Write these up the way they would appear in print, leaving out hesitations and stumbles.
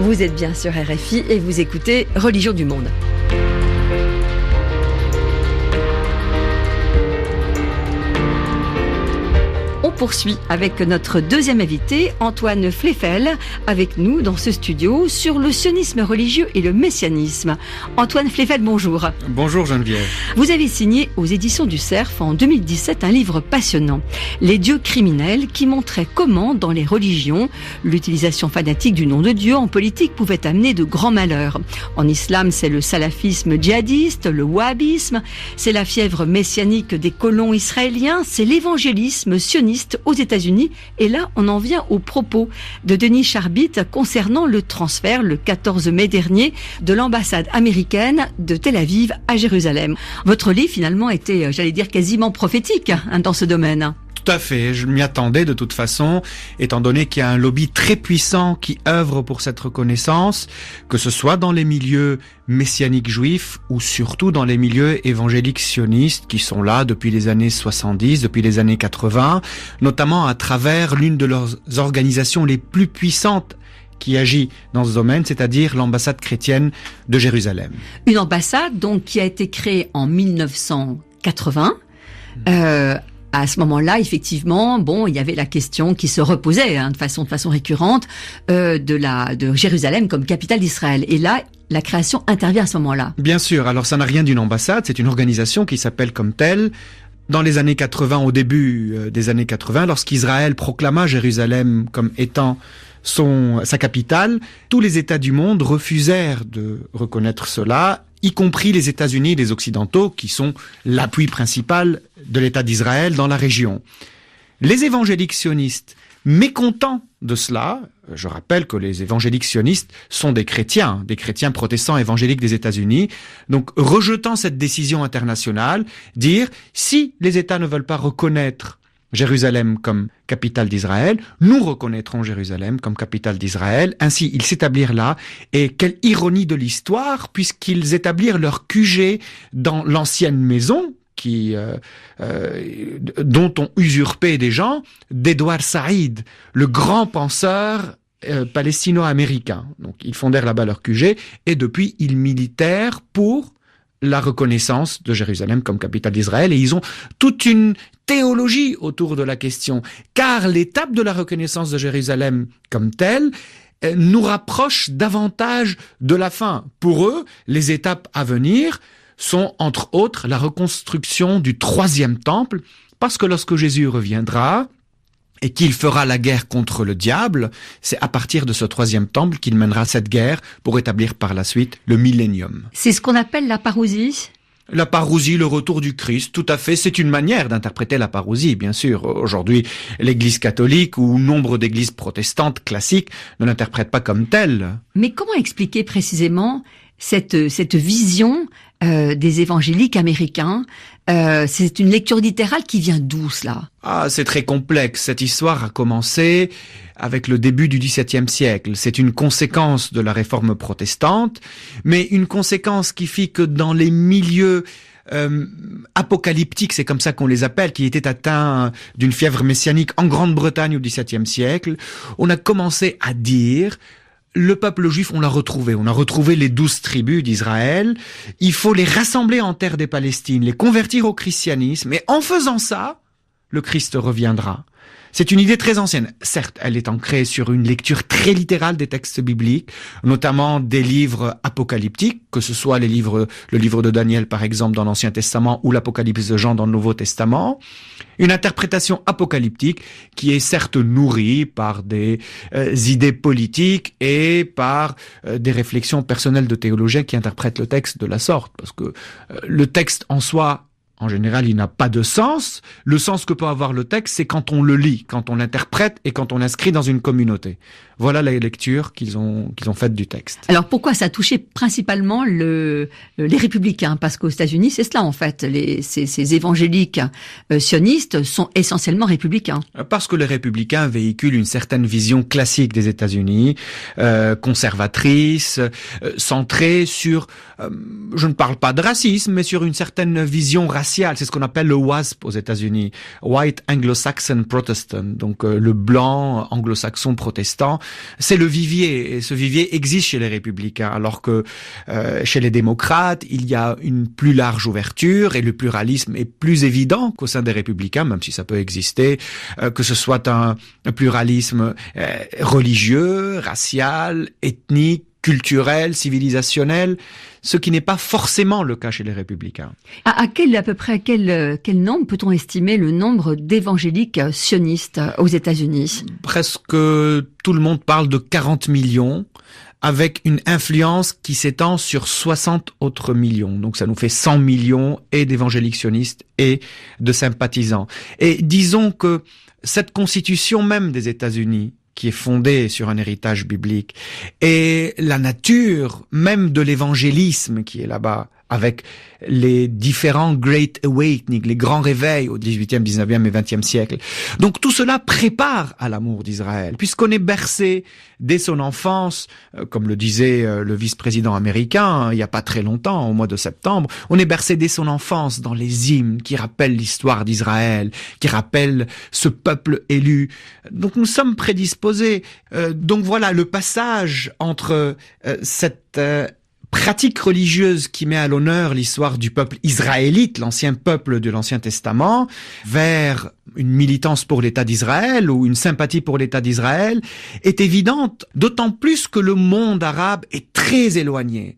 Vous êtes bien sur RFI et vous écoutez Religion du Monde. On poursuit avec notre deuxième invité, Antoine Fleffel, avec nous dans ce studio sur le sionisme religieux et le messianisme. Antoine Fleffel, bonjour. Bonjour Geneviève. Vous avez signé aux éditions du Cerf en 2017 un livre passionnant, Les dieux criminels, qui montrait comment, dans les religions, l'utilisation fanatique du nom de Dieu en politique pouvait amener de grands malheurs. En islam, c'est le salafisme djihadiste, le wahhabisme, c'est la fièvre messianique des colons israéliens, c'est l'évangélisme sioniste aux États-Unis. Et là, on en vient aux propos de Denis Charbit concernant le transfert, le 14 mai dernier, de l'ambassade américaine de Tel Aviv à Jérusalem. Votre livre, finalement, était, j'allais dire, quasiment prophétique dans ce domaine. Tout à fait, je m'y attendais de toute façon, étant donné qu'il y a un lobby très puissant qui œuvre pour cette reconnaissance, que ce soit dans les milieux messianiques juifs ou surtout dans les milieux évangéliques sionistes qui sont là depuis les années 70, depuis les années 80, notamment à travers l'une de leurs organisations les plus puissantes qui agit dans ce domaine, c'est-à-dire l'ambassade chrétienne de Jérusalem. Une ambassade donc qui a été créée en 1980. À ce moment-là, effectivement, il y avait la question qui se reposait de façon récurrente de Jérusalem comme capitale d'Israël. Et là, la création intervient à ce moment-là. Bien sûr. Alors, ça n'a rien d'une ambassade. C'est une organisation qui s'appelle comme telle. Dans les années 80, au début des années 80, lorsqu'Israël proclama Jérusalem comme étant sa capitale, tous les États du monde refusèrent de reconnaître cela, y compris les États-Unis et les Occidentaux, qui sont l'appui principal de l'État d'Israël dans la région. Les évangéliques sionistes, mécontents de cela, je rappelle que les évangéliques sionistes sont des chrétiens protestants évangéliques des États-Unis, donc rejetant cette décision internationale, dire si les États ne veulent pas reconnaître Jérusalem comme capitale d'Israël, nous reconnaîtrons Jérusalem comme capitale d'Israël. Ainsi, ils s'établirent là. Et quelle ironie de l'histoire, puisqu'ils établirent leur QG dans l'ancienne maison, dont ont usurpé des gens, d'Edouard Saïd, le grand penseur palestino-américain. Donc, ils fondèrent là-bas leur QG, et depuis, ils militèrent pour la reconnaissance de Jérusalem comme capitale d'Israël, et ils ont toute une théologie autour de la question, car l'étape de la reconnaissance de Jérusalem comme telle nous rapproche davantage de la fin. Pour eux, les étapes à venir sont entre autres la reconstruction du 3e temple, parce que lorsque Jésus reviendra et qu'il fera la guerre contre le diable, c'est à partir de ce 3e temple qu'il mènera cette guerre pour établir par la suite le millénium. C'est ce qu'on appelle la parousie ? La parousie, le retour du Christ, tout à fait. C'est une manière d'interpréter la parousie, bien sûr. Aujourd'hui, l'Église catholique ou nombre d'églises protestantes classiques ne l'interprètent pas comme telle. Mais comment expliquer précisément cette vision des évangéliques américains? C'est une lecture littérale qui vient d'où, cela? C'est très complexe. Cette histoire a commencé avec le début du XVIIe siècle. C'est une conséquence de la réforme protestante, mais une conséquence qui fit que dans les milieux apocalyptiques, c'est comme ça qu'on les appelle, qui étaient atteints d'une fièvre messianique en Grande-Bretagne au XVIIe siècle, on a commencé à dire: le peuple juif, on a retrouvé les 12 tribus d'Israël, il faut les rassembler en terre des Palestines, les convertir au christianisme, et en faisant ça, le Christ reviendra. C'est une idée très ancienne. Certes, elle est ancrée sur une lecture très littérale des textes bibliques, notamment des livres apocalyptiques, que ce soit le livre de Daniel, par exemple, dans l'Ancien Testament, ou l'Apocalypse de Jean dans le Nouveau Testament. Une interprétation apocalyptique qui est certes nourrie par des idées politiques et par des réflexions personnelles de théologiens qui interprètent le texte de la sorte, parce que le texte en soi, en général, il n'a pas de sens. Le sens que peut avoir le texte, c'est quand on le lit, quand on l'interprète et quand on l'inscrit dans une communauté. Voilà la lecture qu'ils ont faite du texte. Alors pourquoi ça a touché principalement les républicains? Parce qu'aux États-Unis, c'est cela en fait. Ces évangéliques sionistes sont essentiellement républicains. Parce que les républicains véhiculent une certaine vision classique des États-Unis, conservatrice, centrée sur, je ne parle pas de racisme, mais sur une certaine vision raciale racial. C'est ce qu'on appelle le WASP aux États-Unis, White Anglo-Saxon Protestant, donc le blanc anglo-saxon protestant. C'est le vivier, et ce vivier existe chez les républicains, alors que chez les démocrates, il y a une plus large ouverture et le pluralisme est plus évident qu'au sein des républicains, même si ça peut exister, que ce soit un pluralisme religieux, racial, ethnique, culturel, civilisationnel, ce qui n'est pas forcément le cas chez les républicains. À peu près quel nombre peut-on estimer le nombre d'évangéliques sionistes aux États-Unis? Presque tout le monde parle de 40 millions, avec une influence qui s'étend sur 60 autres millions. Donc ça nous fait 100 millions et d'évangéliques sionistes et de sympathisants. Et disons que cette constitution même des États-Unis, qui est fondée sur un héritage biblique, et la nature même de l'évangélisme qui est là-bas, avec les différents Great Awakening, les grands réveils au 18e, 19e et 20e siècle. Donc tout cela prépare à l'amour d'Israël, puisqu'on est bercé dès son enfance, comme le disait le vice-président américain il n'y a pas très longtemps, au mois de septembre, on est bercé dès son enfance dans les hymnes qui rappellent l'histoire d'Israël, qui rappellent ce peuple élu. Donc nous sommes prédisposés. Donc voilà, le passage entre cette pratique religieuse qui met à l'honneur l'histoire du peuple israélite, l'ancien peuple de l'Ancien Testament, vers une militance pour l'État d'Israël ou une sympathie pour l'État d'Israël, est évidente, d'autant plus que le monde arabe est très éloigné.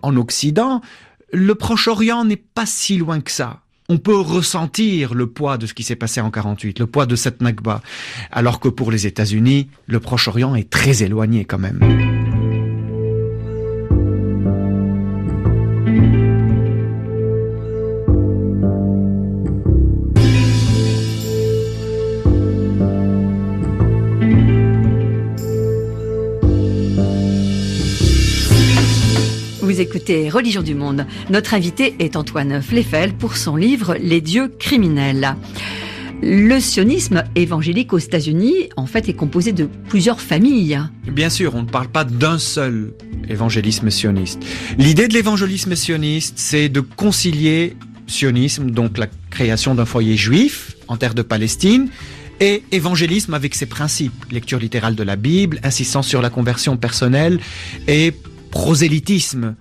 En Occident, le Proche-Orient n'est pas si loin que ça. On peut ressentir le poids de ce qui s'est passé en 48, le poids de cette Nakba, alors que pour les États-Unis, le Proche-Orient est très éloigné quand même. Vous écoutez Religion du Monde. Notre invité est Antoine Fleffel pour son livre « Les dieux criminels ». Le sionisme évangélique aux États-Unis, en fait, est composé de plusieurs familles. Bien sûr, on ne parle pas d'un seul évangélisme sioniste. L'idée de l'évangélisme sioniste, c'est de concilier sionisme, donc la création d'un foyer juif en terre de Palestine, et évangélisme avec ses principes, lecture littérale de la Bible, insistance sur la conversion personnelle et prosélytisme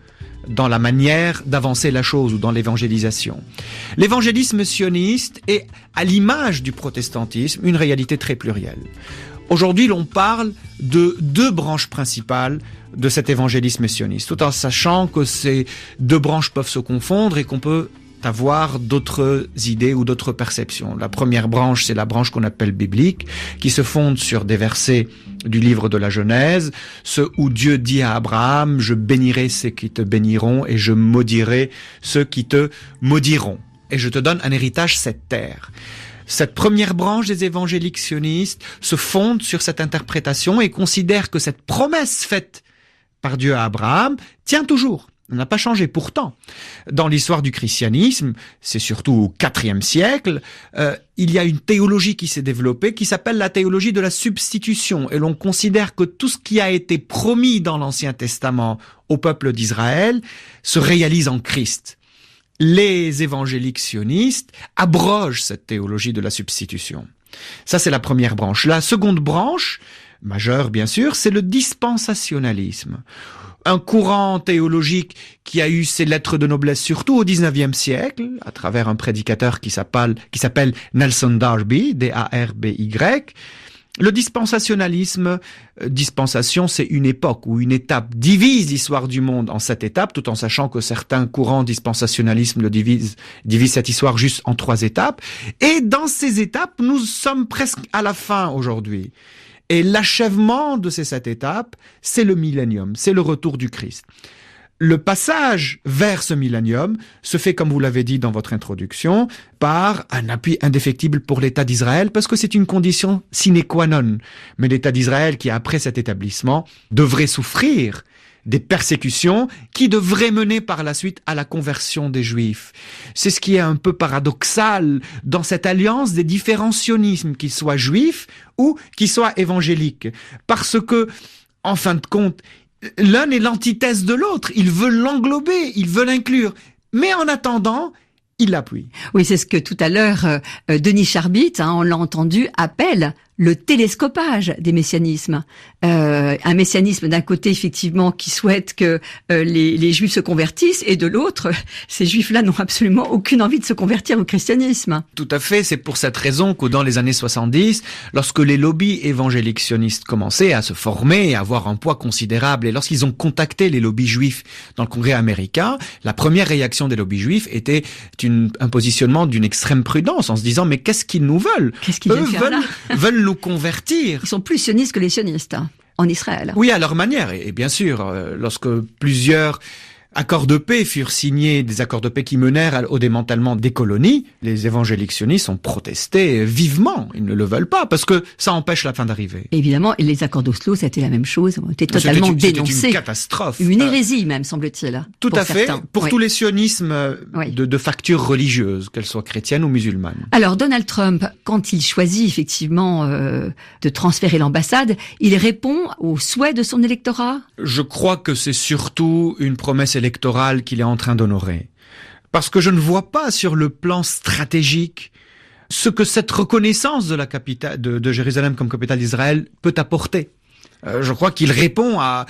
dans la manière d'avancer la chose ou dans l'évangélisation. L'évangélisme sioniste est, à l'image du protestantisme, une réalité très plurielle. Aujourd'hui, l'on parle de deux branches principales de cet évangélisme sioniste, tout en sachant que ces deux branches peuvent se confondre et qu'on peut avoir d'autres idées ou d'autres perceptions. La première branche, c'est la branche qu'on appelle biblique, qui se fonde sur des versets du livre de la Genèse, ce où Dieu dit à Abraham, je bénirai ceux qui te béniront et je maudirai ceux qui te maudiront. Et je te donne un héritage, cette terre. Cette première branche des évangéliques sionistes se fonde sur cette interprétation et considère que cette promesse faite par Dieu à Abraham tient toujours. On n'a pas changé. Pourtant, dans l'histoire du christianisme, c'est surtout au IVe siècle, il y a une théologie qui s'est développée qui s'appelle la théologie de la substitution. Et l'on considère que tout ce qui a été promis dans l'Ancien Testament au peuple d'Israël se réalise en Christ. Les évangéliques sionistes abrogent cette théologie de la substitution. Ça, c'est la première branche. La seconde branche, majeure bien sûr, c'est le dispensationalisme. Un courant théologique qui a eu ses lettres de noblesse surtout au XIXe siècle, à travers un prédicateur qui s'appelle Nelson Darby, D-A-R-B-Y. Le dispensationalisme, dispensation, c'est une époque ou une étape, divise l'histoire du monde en 7 étapes, tout en sachant que certains courants dispensationalisme le divisent cette histoire juste en 3 étapes. Et dans ces étapes, nous sommes presque à la fin aujourd'hui. Et l'achèvement de ces 7 étapes, c'est le millénium, c'est le retour du Christ. Le passage vers ce millénium se fait, comme vous l'avez dit dans votre introduction, par un appui indéfectible pour l'État d'Israël, parce que c'est une condition sine qua non. Mais l'État d'Israël, qui après cet établissement, devrait souffrir des persécutions qui devraient mener par la suite à la conversion des Juifs. C'est ce qui est un peu paradoxal dans cette alliance des différents sionismes, qu'ils soient juifs ou qu'ils soient évangéliques. Parce que, en fin de compte, l'un est l'antithèse de l'autre. Ils veulent l'englober, ils veulent l'inclure. Mais en attendant, il l'appuie. Oui, c'est ce que tout à l'heure Denis Charbit, on l'a entendu, appelle le télescopage des messianismes. Un messianisme d'un côté, effectivement, qui souhaite que les Juifs se convertissent, et de l'autre, ces Juifs-là n'ont absolument aucune envie de se convertir au christianisme. Tout à fait, c'est pour cette raison que dans les années 70, lorsque les lobbies évangéliques sionistes commençaient à se former et à avoir un poids considérable, et lorsqu'ils ont contacté les lobbies juifs dans le Congrès américain, la première réaction des lobbies juifs était un positionnement d'une extrême prudence, en se disant, mais qu'est-ce qu'ils nous veulent? Qu'est-ce qu'ils veulent nous convertir. Ils sont plus sionistes que les sionistes en Israël. Oui, à leur manière. Et bien sûr, lorsque plusieurs accords de paix furent signés, des accords de paix qui menèrent au démantèlement des colonies, les évangéliques sionistes ont protesté vivement. Ils ne le veulent pas parce que ça empêche la fin d'arriver. Évidemment, et les accords d'Oslo, c'était la même chose, ont été totalement dénoncés. C'était une catastrophe. Une hérésie même, semble-t-il. Tout à fait, pour oui. tous les sionismes de facture religieuse, qu'elles soient chrétiennes ou musulmanes. Alors, Donald Trump, quand il choisit effectivement de transférer l'ambassade, il répond aux souhaits de son électorat? Je crois que c'est surtout une promesse électorale qu'il est en train d'honorer. Parce que je ne vois pas sur le plan stratégique ce que cette reconnaissance de la capitale de Jérusalem comme capitale d'Israël peut apporter. Je crois qu'il répond à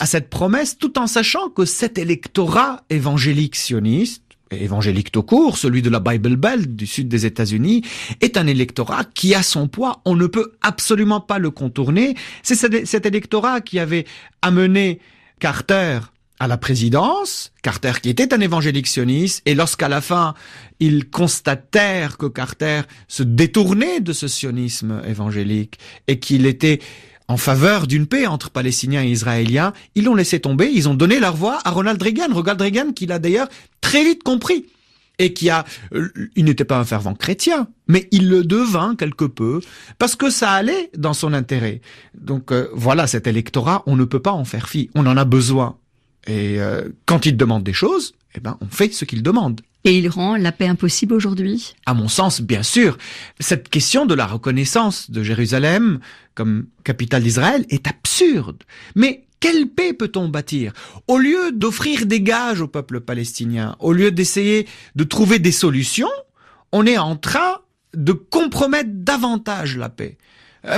cette promesse tout en sachant que cet électorat évangélique sioniste, évangélique tout court, celui de la Bible Belt du sud des États-Unis, est un électorat qui a son poids. On ne peut absolument pas le contourner. C'est cet électorat qui avait amené Carter à la présidence, Carter qui était un évangélique sioniste, et lorsqu'à la fin, ils constatèrent que Carter se détournait de ce sionisme évangélique et qu'il était en faveur d'une paix entre Palestiniens et Israéliens, ils l'ont laissé tomber, ils ont donné leur voix à Ronald Reagan. Ronald Reagan qui l'a d'ailleurs très vite compris et il n'était pas un fervent chrétien, mais il le devint quelque peu parce que ça allait dans son intérêt. Donc voilà, cet électorat, on ne peut pas en faire fi, on en a besoin. Et quand il demande des choses, on fait ce qu'il demande. Et il rend la paix impossible aujourd'hui? À mon sens, bien sûr. Cette question de la reconnaissance de Jérusalem comme capitale d'Israël est absurde. Mais quelle paix peut-on bâtir? Au lieu d'offrir des gages au peuple palestinien, au lieu d'essayer de trouver des solutions, on est en train de compromettre davantage la paix.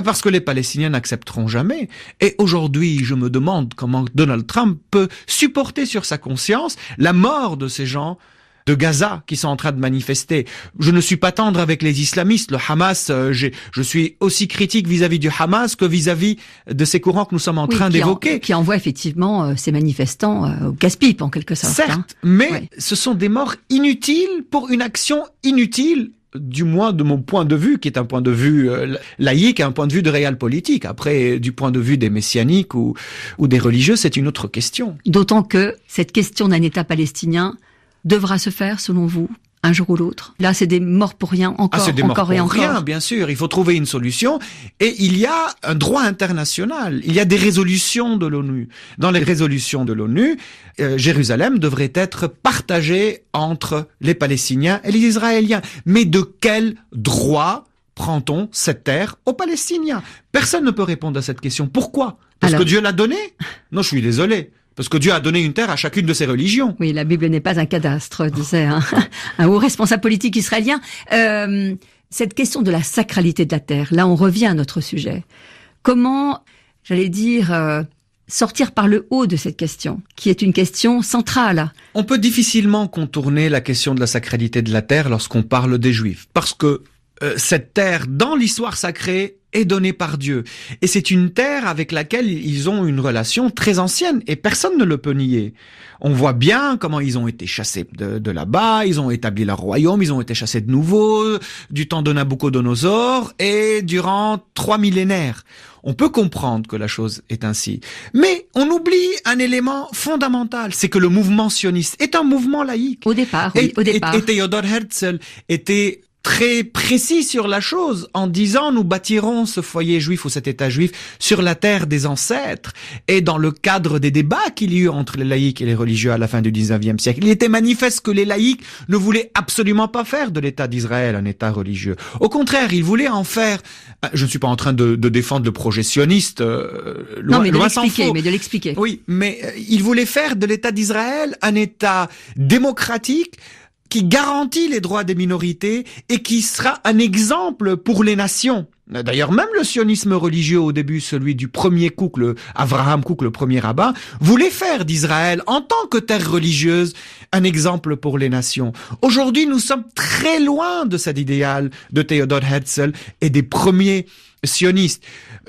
Parce que les Palestiniens n'accepteront jamais. Et aujourd'hui, je me demande comment Donald Trump peut supporter sur sa conscience la mort de ces gens de Gaza qui sont en train de manifester. Je ne suis pas tendre avec les islamistes. Le Hamas, je suis aussi critique vis-à-vis du Hamas que vis-à-vis de ces courants que nous sommes en train d'évoquer. Qui envoient effectivement ces manifestants au casse-pipe en quelque sorte. Certes, mais ce sont des morts inutiles pour une action inutile. Du moins de mon point de vue, qui est un point de vue laïque, un point de vue de réel politique. Après, du point de vue des messianiques ou des religieux, c'est une autre question. D'autant que cette question d'un État palestinien devra se faire, selon vous, un jour ou l'autre. Là, c'est des morts pour rien, encore et encore. Rien, bien sûr. Il faut trouver une solution. Et il y a un droit international. Il y a des résolutions de l'ONU. Dans les résolutions de l'ONU, Jérusalem devrait être partagée entre les Palestiniens et les Israéliens. Mais de quel droit prend-on cette terre aux Palestiniens? Personne ne peut répondre à cette question. Pourquoi? Parce que Dieu l'a donnée? Non, je suis désolé. Parce que Dieu a donné une terre à chacune de ses religions. Oui, la Bible n'est pas un cadastre, disait un haut responsable politique israélien. Cette question de la sacralité de la terre, là on revient à notre sujet. Comment, j'allais dire, sortir par le haut de cette question, qui est une question centrale? On peut difficilement contourner la question de la sacralité de la terre lorsqu'on parle des Juifs. Parce que cette terre, dans l'histoire sacrée, est donnée par Dieu. Et c'est une terre avec laquelle ils ont une relation très ancienne, et personne ne le peut nier. On voit bien comment ils ont été chassés de là-bas, ils ont établi leur royaume, ils ont été chassés de nouveau, du temps de Nabucodonosor, et durant 3 millénaires. On peut comprendre que la chose est ainsi. Mais on oublie un élément fondamental, c'est que le mouvement sioniste est un mouvement laïque. Au départ, oui, au départ. Et Theodor Herzl était très précis sur la chose en disant nous bâtirons ce foyer juif ou cet État juif sur la terre des ancêtres. Et dans le cadre des débats qu'il y eut entre les laïcs et les religieux à la fin du 19e siècle, il était manifeste que les laïcs ne voulaient absolument pas faire de l'État d'Israël un État religieux. Au contraire, ils voulaient en faire, je ne suis pas en train de défendre le projet sioniste, non, mais de l'expliquer. Oui, mais ils voulaient faire de l'État d'Israël un État démocratique qui garantit les droits des minorités et qui sera un exemple pour les nations. D'ailleurs, même le sionisme religieux au début, celui du premier Kook, Avraham Kook, le premier rabbin, voulait faire d'Israël, en tant que terre religieuse, un exemple pour les nations. Aujourd'hui, nous sommes très loin de cet idéal de Theodor Herzl et des premiers sionistes.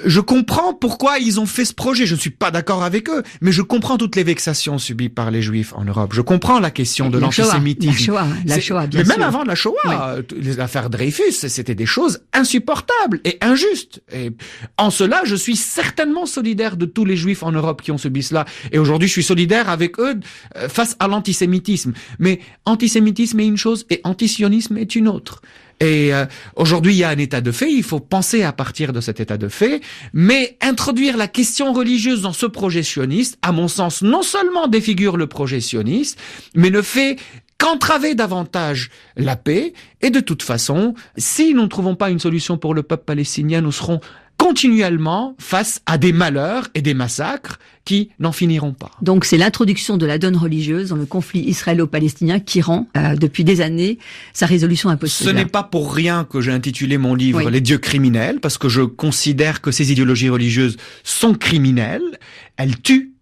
Je comprends pourquoi ils ont fait ce projet. Je ne suis pas d'accord avec eux, mais je comprends toutes les vexations subies par les Juifs en Europe. Je comprends la question de l'antisémitisme. La Shoah, bien sûr. Mais même avant la Shoah, les affaires Dreyfus, c'était des choses insupportables et injustes. Et en cela, je suis certainement solidaire de tous les Juifs en Europe qui ont subi cela. Et aujourd'hui, je suis solidaire avec eux face à l'antisémitisme. Mais antisémitisme est une chose et antisionisme est une autre. Et aujourd'hui, il y a un état de fait, il faut penser à partir de cet état de fait, mais introduire la question religieuse dans ce projet sioniste, à mon sens, non seulement défigure le projet sioniste, mais ne fait qu'entraver davantage la paix. Et de toute façon, si nous ne trouvons pas une solution pour le peuple palestinien, nous serons continuellement face à des malheurs et des massacres qui n'en finiront pas. Donc c'est l'introduction de la donne religieuse dans le conflit israélo-palestinien qui rend, depuis des années, sa résolution impossible. Ce n'est pas pour rien que j'ai intitulé mon livre Les dieux criminels, parce que je considère que ces idéologies religieuses sont criminelles, elles tuent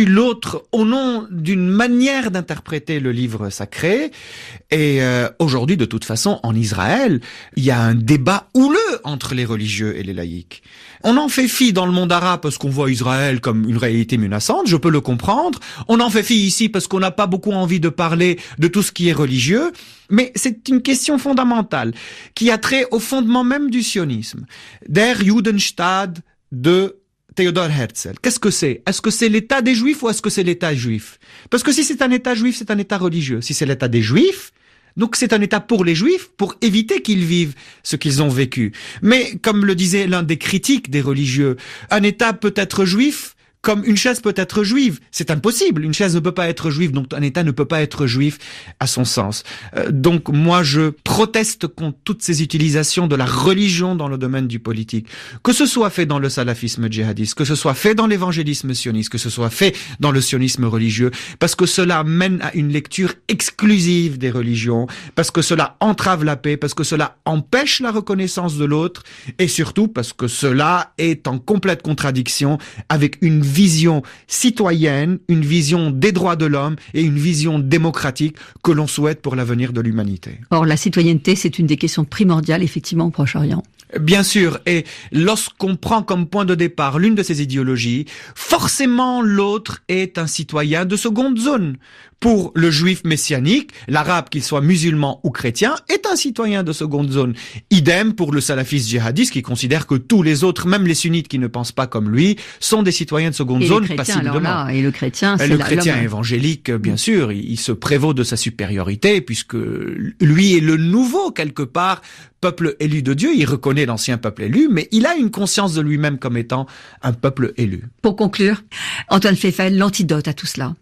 l'autre au nom d'une manière d'interpréter le livre sacré. Et aujourd'hui, de toute façon, en Israël, il y a un débat houleux entre les religieux et les laïcs. On en fait fi dans le monde arabe parce qu'on voit Israël comme une réalité menaçante, je peux le comprendre. On en fait fi ici parce qu'on n'a pas beaucoup envie de parler de tout ce qui est religieux. Mais c'est une question fondamentale qui a trait au fondement même du sionisme. Der Judenstaat de Theodor Herzl. Qu'est-ce que c'est? Est-ce que c'est l'État des Juifs ou est-ce que c'est l'État juif? Parce que si c'est un État juif, c'est un État religieux. Si c'est l'État des Juifs, donc c'est un État pour les Juifs, pour éviter qu'ils vivent ce qu'ils ont vécu. Mais comme le disait l'un des critiques des religieux, un État peut être juif comme une chaise peut être juive. C'est impossible. Une chaise ne peut pas être juive, donc un État ne peut pas être juif à son sens. Donc moi, je proteste contre toutes ces utilisations de la religion dans le domaine du politique. Que ce soit fait dans le salafisme djihadiste, que ce soit fait dans l'évangélisme sioniste, que ce soit fait dans le sionisme religieux, parce que cela mène à une lecture exclusive des religions, parce que cela entrave la paix, parce que cela empêche la reconnaissance de l'autre, et surtout parce que cela est en complète contradiction avec une vision citoyenne, une vision des droits de l'homme et une vision démocratique que l'on souhaite pour l'avenir de l'humanité. Or, la citoyenneté, c'est une des questions primordiales, effectivement, au Proche-Orient. Bien sûr, et lorsqu'on prend comme point de départ l'une de ces idéologies, forcément l'autre est un citoyen de seconde zone. Pour le juif messianique, l'arabe, qu'il soit musulman ou chrétien, est un citoyen de seconde zone. Idem pour le salafiste djihadiste qui considère que tous les autres, même les sunnites qui ne pensent pas comme lui, sont des citoyens de seconde zone passiblement. Et le chrétien, c'est le chrétien évangélique, bien sûr, il se prévaut de sa supériorité puisque lui est le nouveau quelque part peuple élu de Dieu. Il reconnaît l'ancien peuple élu, mais il a une conscience de lui-même comme étant un peuple élu. Pour conclure, Antoine Fleyfeld, l'antidote à tout cela.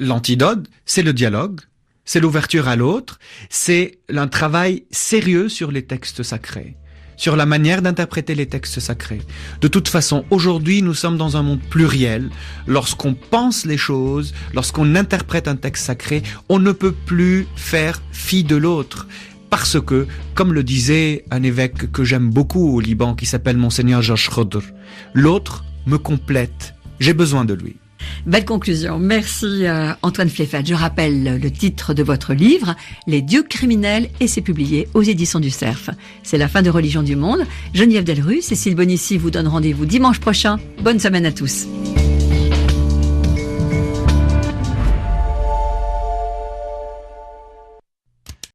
L'antidote, c'est le dialogue, c'est l'ouverture à l'autre, c'est un travail sérieux sur les textes sacrés, sur la manière d'interpréter les textes sacrés. De toute façon, aujourd'hui, nous sommes dans un monde pluriel. Lorsqu'on pense les choses, lorsqu'on interprète un texte sacré, on ne peut plus faire fi de l'autre. Parce que, comme le disait un évêque que j'aime beaucoup au Liban, qui s'appelle Monseigneur Georges Khodr, l'autre me complète, j'ai besoin de lui. Belle conclusion. Merci Antoine Fleyfeld. Je rappelle le titre de votre livre, Les dieux criminels, et c'est publié aux éditions du Cerf. C'est la fin de Religion du Monde. Geneviève Delrue, Cécile Bonissi vous donne rendez-vous dimanche prochain. Bonne semaine à tous.